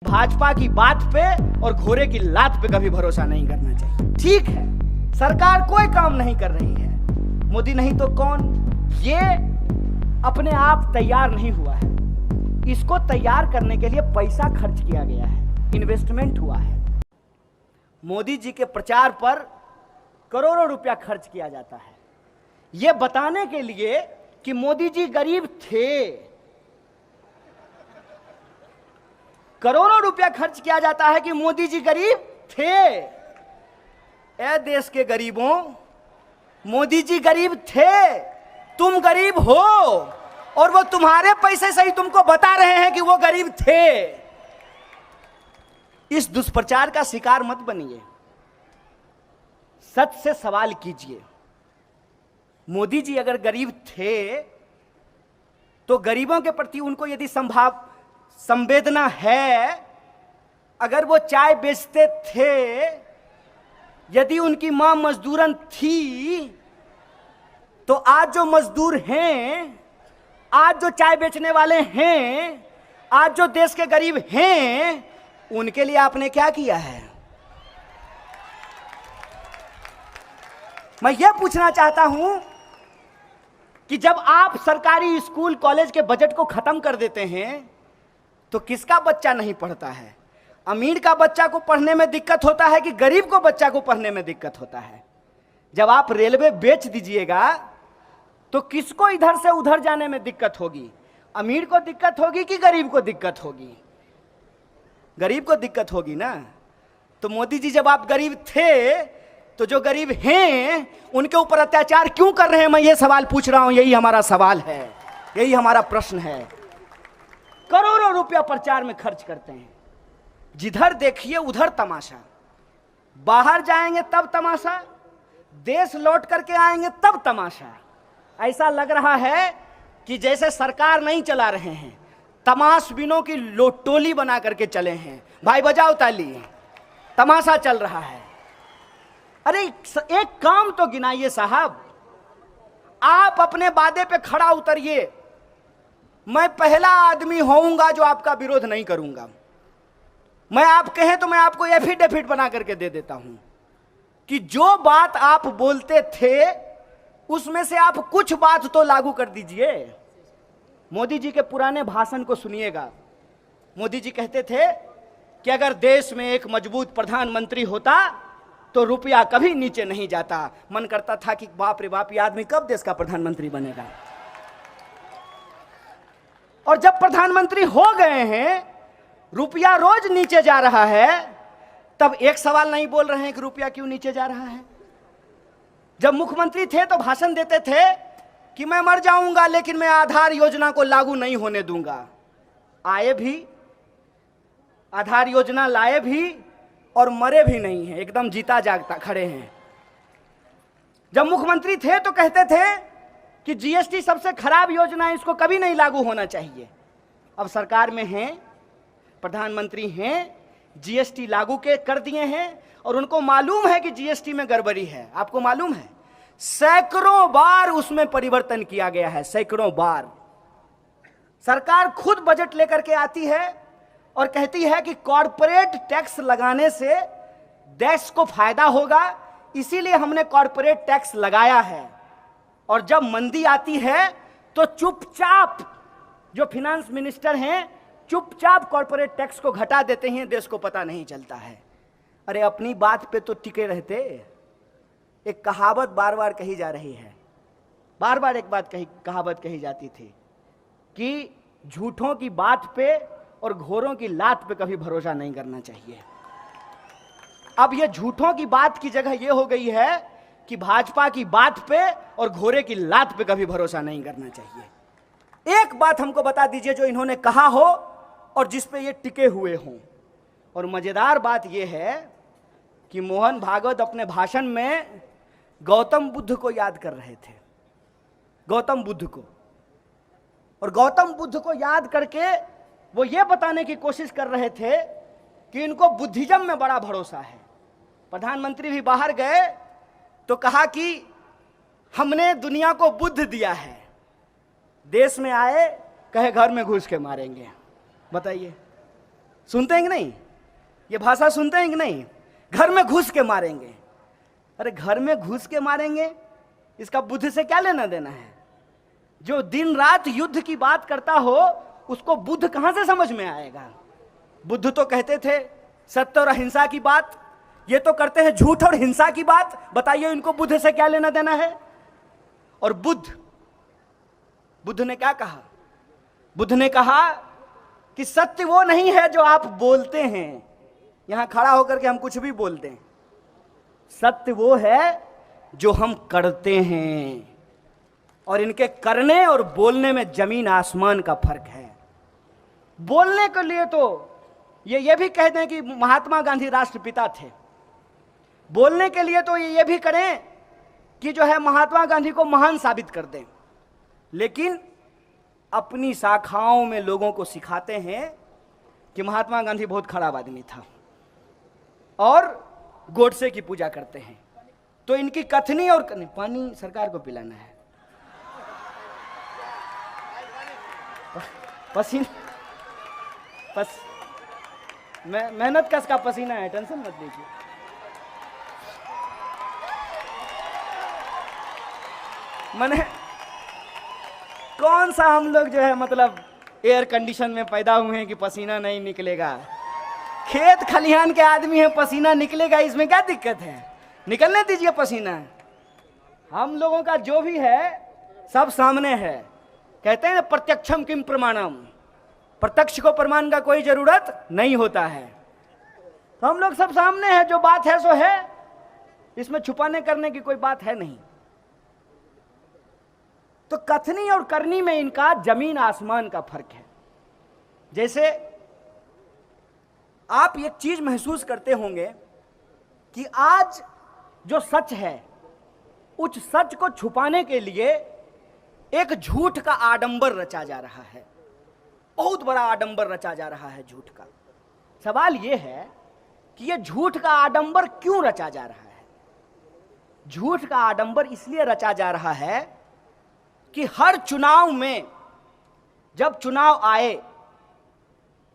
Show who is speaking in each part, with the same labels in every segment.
Speaker 1: भाजपा की बात पे और घोड़े की लात पे कभी भरोसा नहीं करना चाहिए। ठीक है, सरकार कोई काम नहीं कर रही है, मोदी नहीं तो कौन, ये अपने आप तैयार नहीं हुआ है। इसको तैयार करने के लिए पैसा खर्च किया गया है, इन्वेस्टमेंट हुआ है। मोदी जी के प्रचार पर करोड़ों रुपया खर्च किया जाता है, यह बताने के लिए कि मोदी जी गरीब थे। करोड़ों रुपया खर्च किया जाता है कि मोदी जी गरीब थे। ए देश के गरीबों, मोदी जी गरीब थे, तुम गरीब हो, और वो तुम्हारे पैसे से ही तुमको बता रहे हैं कि वो गरीब थे। इस दुष्प्रचार का शिकार मत बनिए, सच से सवाल कीजिए। मोदी जी अगर गरीब थे तो गरीबों के प्रति उनको यदि संवेदना है, अगर वो चाय बेचते थे, यदि उनकी मां मजदूरन थी, तो आज जो मजदूर हैं, आज जो चाय बेचने वाले हैं, आज जो देश के गरीब हैं, उनके लिए आपने क्या किया है? मैं यह पूछना चाहता हूं कि जब आप सरकारी स्कूल कॉलेज के बजट को खत्म कर देते हैं तो किसका बच्चा नहीं पढ़ता है? अमीर का बच्चा को पढ़ने में दिक्कत होता है कि गरीब को बच्चा को पढ़ने में दिक्कत होता है? जब आप रेलवे बेच दीजिएगा तो किसको इधर से उधर जाने में दिक्कत होगी? अमीर को दिक्कत होगी कि गरीब को दिक्कत होगी? गरीब को दिक्कत होगी ना। तो मोदी जी जब आप गरीब थे तो जो गरीब हैं उनके ऊपर अत्याचार क्यों कर रहे हैं? मैं ये सवाल पूछ रहा हूं, यही हमारा सवाल है, यही हमारा प्रश्न है। करोड़ों रुपया प्रचार में खर्च करते हैं, जिधर देखिए उधर तमाशा। बाहर जाएंगे तब तमाशा, देश लौट करके आएंगे तब तमाशा। ऐसा लग रहा है कि जैसे सरकार नहीं चला रहे हैं, तमाशबीनों की टोली बना करके चले हैं। भाई बजाओ ताली, तमाशा चल रहा है। अरे एक काम तो गिनाइए साहब, आप अपने वादे पे खड़ा उतरिए। मैं पहला आदमी होऊंगा जो आपका विरोध नहीं करूंगा। मैं आप कहें तो मैं आपको एफिडेविट बना करके दे देता हूं कि जो बात आप बोलते थे उसमें से आप कुछ बात तो लागू कर दीजिए। मोदी जी के पुराने भाषण को सुनिएगा। मोदी जी कहते थे कि अगर देश में एक मजबूत प्रधानमंत्री होता तो रुपया कभी नीचे नहीं जाता। मन करता था कि बाप रे बाप, ये आदमी कब देश का प्रधानमंत्री बनेगा। और जब प्रधानमंत्री हो गए हैं, रुपया रोज नीचे जा रहा है, तब एक सवाल नहीं बोल रहे हैं कि रुपया क्यों नीचे जा रहा है। जब मुख्यमंत्री थे तो भाषण देते थे कि मैं मर जाऊंगा लेकिन मैं आधार योजना को लागू नहीं होने दूंगा। आए भी, आधार योजना लाए भी और मरे भी नहीं हैं, एकदम जीता जागता खड़े हैं। जब मुख्यमंत्री थे तो कहते थे कि जीएसटी सबसे खराब योजना है, इसको कभी नहीं लागू होना चाहिए। अब सरकार में हैं, प्रधानमंत्री हैं, जीएसटी लागू कर दिए हैं और उनको मालूम है कि जीएसटी में गड़बड़ी है। आपको मालूम है, सैकड़ों बार उसमें परिवर्तन किया गया है, सैकड़ों बार। सरकार खुद बजट लेकर के आती है और कहती है कि कॉर्पोरेट टैक्स लगाने से देश को फायदा होगा, इसीलिए हमने कॉर्पोरेट टैक्स लगाया है। और जब मंदी आती है तो चुपचाप जो फाइनेंस मिनिस्टर हैं चुपचाप कॉर्पोरेट टैक्स को घटा देते हैं, देश को पता नहीं चलता है। अरे अपनी बात पे तो टिके रहते। एक कहावत बार बार कही जा रही है, बार बार एक कहावत कही जाती थी कि झूठों की बात पे और घोड़ों की लात पे कभी भरोसा नहीं करना चाहिए। अब ये झूठों की बात की जगह ये हो गई है कि भाजपा की बात पे और घोड़े की लात पे कभी भरोसा नहीं करना चाहिए। एक बात हमको बता दीजिए जो इन्होंने कहा हो और जिस पे ये टिके हुए हों। और मजेदार बात ये है कि मोहन भागवत अपने भाषण में गौतम बुद्ध को याद कर रहे थे, गौतम बुद्ध को। और गौतम बुद्ध को याद करके वो ये बताने की कोशिश कर रहे थे कि इनको बुद्धिज्म में बड़ा भरोसा है। प्रधानमंत्री भी बाहर गए तो कहा कि हमने दुनिया को बुद्ध दिया है, देश में आए कहे घर में घुस के मारेंगे। बताइए, सुनते हैं कि नहीं? ये भाषा सुनते हैं कि नहीं? घर में घुस के मारेंगे। अरे घर में घुस के मारेंगे, इसका बुद्ध से क्या लेना देना है? जो दिन रात युद्ध की बात करता हो उसको बुद्ध कहां से समझ में आएगा? बुद्ध तो कहते थे सत्य और अहिंसा की बात, ये तो करते हैं झूठ और हिंसा की बात। बताइए इनको बुद्ध से क्या लेना देना है? और बुद्ध ने क्या कहा? बुद्ध ने कहा कि सत्य वो नहीं है जो आप बोलते हैं, यहां खड़ा होकर के हम कुछ भी बोलते हैं। सत्य वो है जो हम करते हैं, और इनके करने और बोलने में जमीन आसमान का फर्क है। बोलने के लिए तो ये भी कह दें कि महात्मा गांधी राष्ट्रपिता थे, बोलने के लिए तो ये भी करें कि जो है महात्मा गांधी को महान साबित कर दें, लेकिन अपनी शाखाओं में लोगों को सिखाते हैं कि महात्मा गांधी बहुत खराब आदमी था और गोडसे की पूजा करते हैं। तो इनकी कथनी और पानी सरकार को पिलाना है। मेहनत का इसका पसीना है, टेंशन मत लीजिए। मैंने कौन सा हम लोग जो है मतलब एयर कंडीशन में पैदा हुए हैं कि पसीना नहीं निकलेगा? खेत खलिहान के आदमी है, पसीना निकलेगा, इसमें क्या दिक्कत है? निकलने दीजिए पसीना। हम लोगों का जो भी है सब सामने है। कहते हैं प्रत्यक्षम किम प्रमाणम, प्रत्यक्ष को प्रमाण का कोई जरूरत नहीं होता है। तो हम लोग सब सामने है, जो बात है सो है, इसमें छुपाने करने की कोई बात है नहीं। तो कथनी और करनी में इनका जमीन आसमान का फर्क है। जैसे आप एक चीज महसूस करते होंगे कि आज जो सच है उस सच को छुपाने के लिए एक झूठ का आडंबर रचा जा रहा है, बहुत बड़ा आडंबर रचा जा रहा है झूठ का। सवाल यह है कि यह झूठ का आडंबर क्यों रचा जा रहा है? झूठ का आडंबर इसलिए रचा जा रहा है कि हर चुनाव में जब चुनाव आए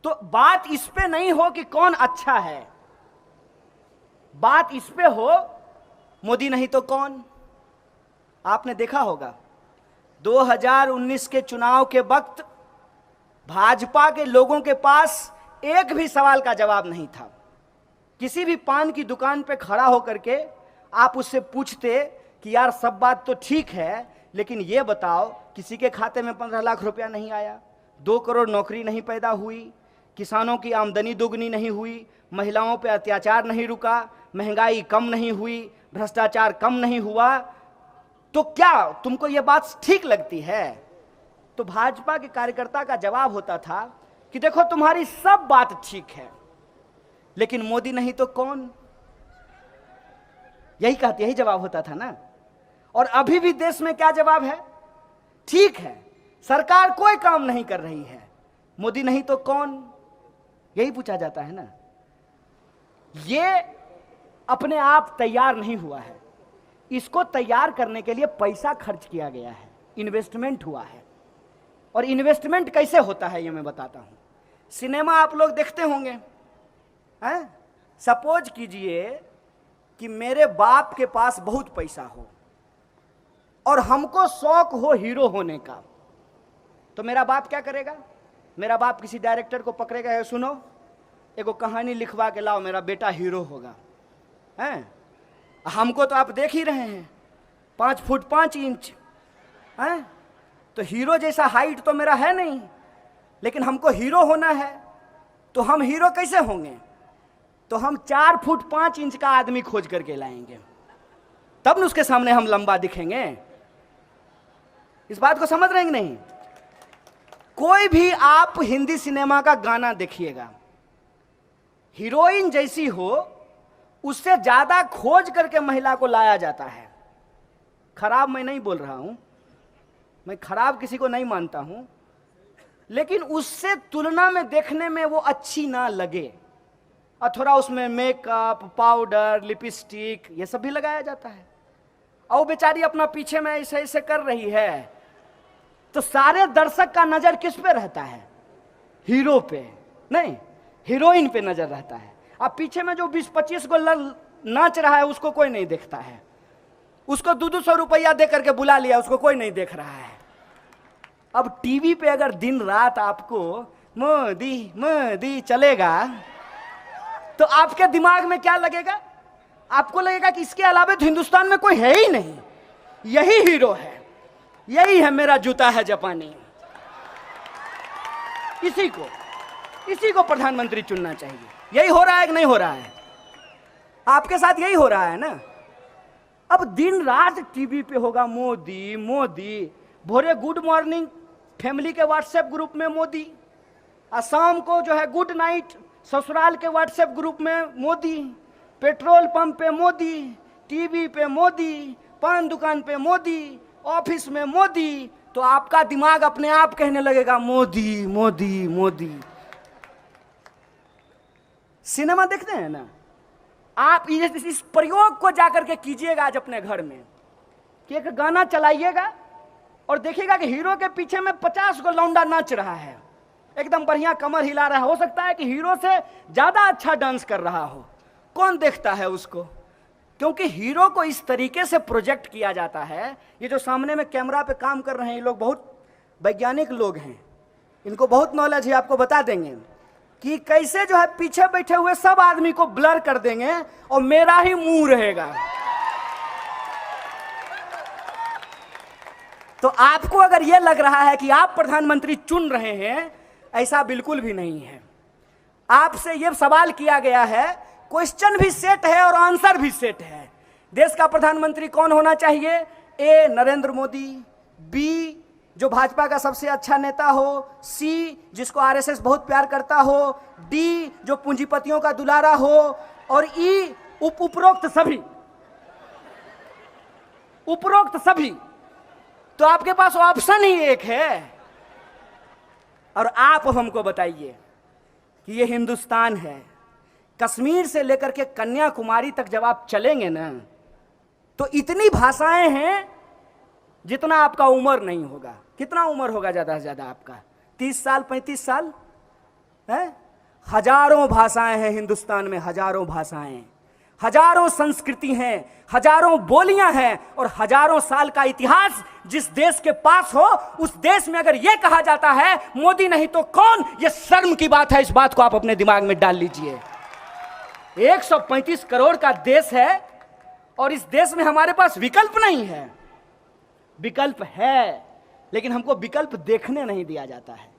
Speaker 1: तो बात इस पे नहीं हो कि कौन अच्छा है, बात इस पे हो मोदी नहीं तो कौन। आपने देखा होगा 2019 के चुनाव के वक्त भाजपा के लोगों के पास एक भी सवाल का जवाब नहीं था। किसी भी पान की दुकान पे खड़ा होकर के आप उससे पूछते कि यार सब बात तो ठीक है, लेकिन ये बताओ किसी के खाते में 15 लाख रुपया नहीं आया, 2 करोड़ नौकरी नहीं पैदा हुई, किसानों की आमदनी दोगुनी नहीं हुई, महिलाओं पे अत्याचार नहीं रुका, महंगाई कम नहीं हुई, भ्रष्टाचार कम नहीं हुआ, तो क्या तुमको ये बात ठीक लगती है? तो भाजपा के कार्यकर्ता का जवाब होता था कि देखो तुम्हारी सब बात ठीक है, लेकिन मोदी नहीं तो कौन। यही जवाब होता था ना। और अभी भी देश में क्या जवाब है? ठीक है, सरकार कोई काम नहीं कर रही है, मोदी नहीं तो कौन, यही पूछा जाता है ना। ये अपने आप तैयार नहीं हुआ है, इसको तैयार करने के लिए पैसा खर्च किया गया है, इन्वेस्टमेंट हुआ है। और इन्वेस्टमेंट कैसे होता है ये मैं बताता हूं। सिनेमा आप लोग देखते होंगे, हैं? सपोज कीजिए कि मेरे बाप के पास बहुत पैसा हो और हमको शौक हो हीरो होने का, तो मेरा बाप क्या करेगा? मेरा बाप किसी डायरेक्टर को पकड़ेगा, है सुनो एगो कहानी लिखवा के लाओ, मेरा बेटा हीरो होगा। हैं? हमको तो आप देख ही रहे हैं 5 फुट 5 इंच, हैं? तो हीरो जैसा हाइट तो मेरा है नहीं, लेकिन हमको हीरो होना है। तो हम हीरो कैसे होंगे? तो हम 4 फुट 5 इंच का आदमी खोज करके लाएंगे, तब न उसके सामने हम लंबा दिखेंगे। इस बात को समझ रहे हैं कि नहीं? कोई भी आप हिंदी सिनेमा का गाना देखिएगा, हीरोइन जैसी हो उससे ज्यादा खोज करके महिला को लाया जाता है। खराब मैं नहीं बोल रहा हूं, मैं खराब किसी को नहीं मानता हूं, लेकिन उससे तुलना में देखने में वो अच्छी ना लगे, और थोड़ा उसमें मेकअप, पाउडर, लिपस्टिक ये सब भी लगाया जाता है। और वो बेचारी अपना पीछे में ऐसे ऐसे कर रही है, तो सारे दर्शक का नजर किस पे रहता है? हीरो पे नहीं। हीरोइन पे नजर रहता है। अब पीछे में जो 20-25 को नाच रहा है उसको कोई नहीं देखता है, उसको 200 रुपया दे करके बुला लिया, उसको कोई नहीं देख रहा है। अब टीवी पे अगर दिन रात आपको मोदी मोदी चलेगा तो आपके दिमाग में क्या लगेगा? आपको लगेगा कि इसके अलावा तो हिंदुस्तान में कोई है ही नहीं, यही हीरो है, यही है मेरा जूता है जापानी। इसी को प्रधानमंत्री चुनना चाहिए। यही हो रहा है कि नहीं हो रहा है? आपके साथ यही हो रहा है ना। अब दिन रात टीवी पे होगा मोदी मोदी, भोरे गुड मॉर्निंग फैमिली के व्हाट्सएप ग्रुप में मोदी, और शाम को जो है गुड नाइट ससुराल के व्हाट्सएप ग्रुप में मोदी, पेट्रोल पंप पे मोदी, टीवी पे मोदी, पान दुकान पे मोदी, ऑफिस में मोदी। तो आपका दिमाग अपने आप कहने लगेगा मोदी मोदी मोदी। सिनेमा देखते हैं ना आप, इस प्रयोग को जाकर के कीजिएगा आज अपने घर में कि एक गाना चलाइएगा और देखिएगा कि हीरो के पीछे में 50 को लौंडा नाच रहा है, एकदम बढ़िया कमर हिला रहा है। हो सकता है कि हीरो से ज्यादा अच्छा डांस कर रहा हो, कौन देखता है उसको? क्योंकि हीरो को इस तरीके से प्रोजेक्ट किया जाता है। ये जो सामने में कैमरा पे काम कर रहे हैं ये लोग बहुत वैज्ञानिक लोग हैं, इनको बहुत नॉलेज है, आपको बता देंगे कि कैसे जो है पीछे बैठे हुए सब आदमी को ब्लर कर देंगे और मेरा ही मुंह रहेगा। तो आपको अगर यह लग रहा है कि आप प्रधानमंत्री चुन रहे हैं, ऐसा बिल्कुल भी नहीं है। आपसे यह सवाल किया गया है, क्वेश्चन भी सेट है और आंसर भी सेट है। देश का प्रधानमंत्री कौन होना चाहिए? ए नरेंद्र मोदी, बी जो भाजपा का सबसे अच्छा नेता हो, सी जिसको आरएसएस बहुत प्यार करता हो, डी जो पूंजीपतियों का दुलारा हो, और ई उपरोक्त सभी। तो आपके पास ऑप्शन ही एक है। और आप हमको बताइए कि ये हिंदुस्तान है, कश्मीर से लेकर के कन्याकुमारी तक जब आप चलेंगे ना तो इतनी भाषाएं हैं जितना आपका उम्र नहीं होगा। कितना उम्र होगा ज्यादा से ज्यादा आपका? 30 साल 35 साल है। हजारों भाषाएं हैं हिंदुस्तान में, हजारों भाषाएं, हजारों संस्कृति हैं, हजारों बोलियां हैं और हजारों साल का इतिहास जिस देश के पास हो, उस देश में अगर यह कहा जाता है मोदी नहीं तो कौन, यह शर्म की बात है। इस बात को आप अपने दिमाग में डाल लीजिए। 135 करोड़ का देश है और इस देश में हमारे पास विकल्प नहीं है। विकल्प है लेकिन हमको विकल्प देखने नहीं दिया जाता है।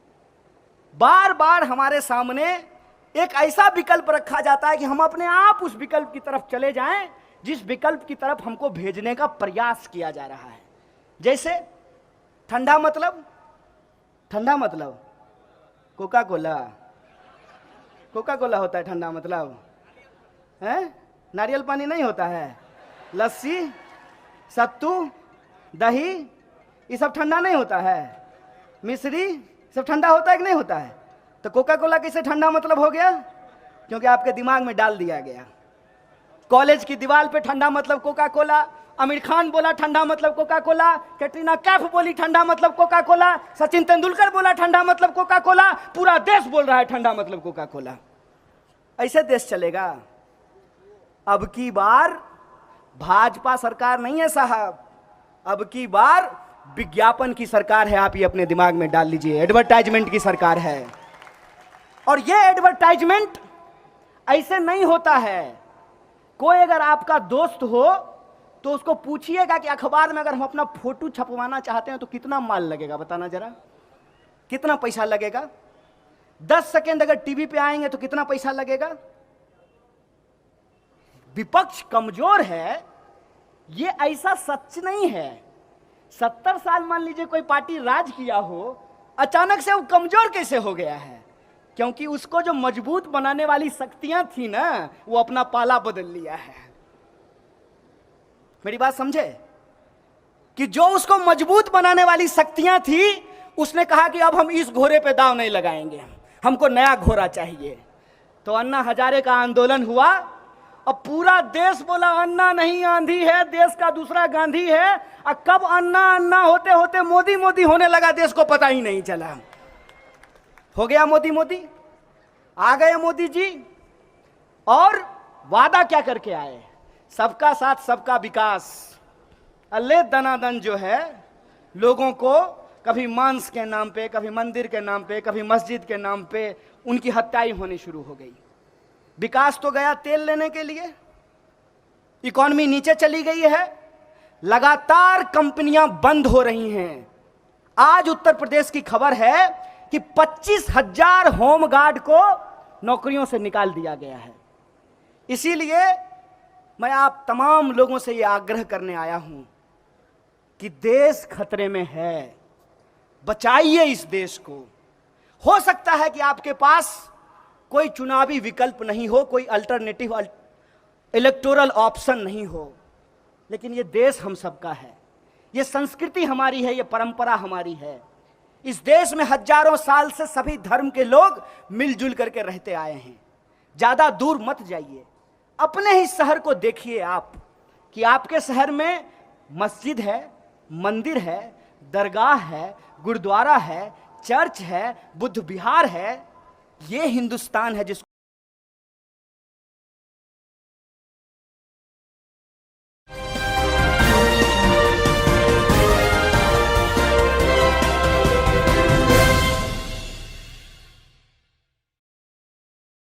Speaker 1: बार बार हमारे सामने एक ऐसा विकल्प रखा जाता है कि हम अपने आप उस विकल्प की तरफ चले जाएं जिस विकल्प की तरफ हमको भेजने का प्रयास किया जा रहा है। जैसे ठंडा मतलब कोका कोला होता है ठंडा मतलब है, नारियल पानी नहीं होता है, लस्सी सत्तू दही ये सब ठंडा नहीं होता है, मिश्री सब ठंडा होता है कि नहीं होता है? तो कोका कोला कैसे ठंडा मतलब हो गया? क्योंकि आपके दिमाग में डाल दिया गया। कॉलेज की दीवार पे ठंडा मतलब कोका कोला, आमिर खान बोला ठंडा मतलब कोका कोला, कैटरीना कैफ बोली ठंडा मतलब कोका कोला, सचिन तेंदुलकर बोला ठंडा मतलब कोका कोला, पूरा देश बोल रहा है ठंडा मतलब कोका कोला। ऐसे देश चलेगा? अब की बार भाजपा सरकार नहीं है साहब, अब की बार विज्ञापन की सरकार है। आप ये अपने दिमाग में डाल लीजिए, एडवर्टाइजमेंट की सरकार है। और ये एडवर्टाइजमेंट ऐसे नहीं होता है। कोई अगर आपका दोस्त हो तो उसको पूछिएगा कि अखबार में अगर हम अपना फोटो छपवाना चाहते हैं तो कितना माल लगेगा, बताना जरा, कितना पैसा लगेगा? 10 सेकेंड अगर टीवी पे आएंगे तो कितना पैसा लगेगा? विपक्ष कमजोर है, ये ऐसा सच नहीं है। 70 साल मान लीजिए कोई पार्टी राज किया हो, अचानक से वो कमजोर कैसे हो गया है? क्योंकि उसको जो मजबूत बनाने वाली शक्तियां थी ना, वो अपना पाला बदल लिया है। मेरी बात समझे? कि जो उसको मजबूत बनाने वाली शक्तियां थी, उसने कहा कि अब हम इस घोड़े पे दांव नहीं लगाएंगे, हमको नया घोड़ा चाहिए। तो अन्ना हजारे का आंदोलन हुआ। अब पूरा देश बोला अन्ना नहीं आंधी है, देश का दूसरा गांधी है। और कब अन्ना अन्ना होते होते मोदी मोदी होने लगा, देश को पता ही नहीं चला। हो गया मोदी मोदी। आ गए मोदी जी और वादा क्या करके आए? सबका साथ सबका विकास। अल्ले दनादन जो है लोगों को कभी मांस के नाम पे, कभी मंदिर के नाम पे, कभी मस्जिद के नाम पे उनकी हत्याएं होनी शुरू हो गई। विकास तो गया तेल लेने के लिए, इकॉनमी नीचे चली गई है, लगातार कंपनियां बंद हो रही हैं। आज उत्तर प्रदेश की खबर है कि 25,000 होमगार्ड को नौकरियों से निकाल दिया गया है। इसीलिए मैं आप तमाम लोगों से यह आग्रह करने आया हूं कि देश खतरे में है, बचाइए इस देश को। हो सकता है कि आपके पास कोई चुनावी विकल्प नहीं हो, कोई अल्टरनेटिव इलेक्टोरल ऑप्शन नहीं हो, लेकिन यह देश हम सबका है, यह संस्कृति हमारी है, यह परंपरा हमारी है। इस देश में हजारों साल से सभी धर्म के लोग मिलजुल करके रहते आए हैं। ज्यादा दूर मत जाइए, अपने ही शहर को देखिए आप कि आपके शहर में मस्जिद है, मंदिर है, दरगाह है, गुरुद्वारा है, चर्च है, बुद्ध विहार है। ये हिंदुस्तान है जिसको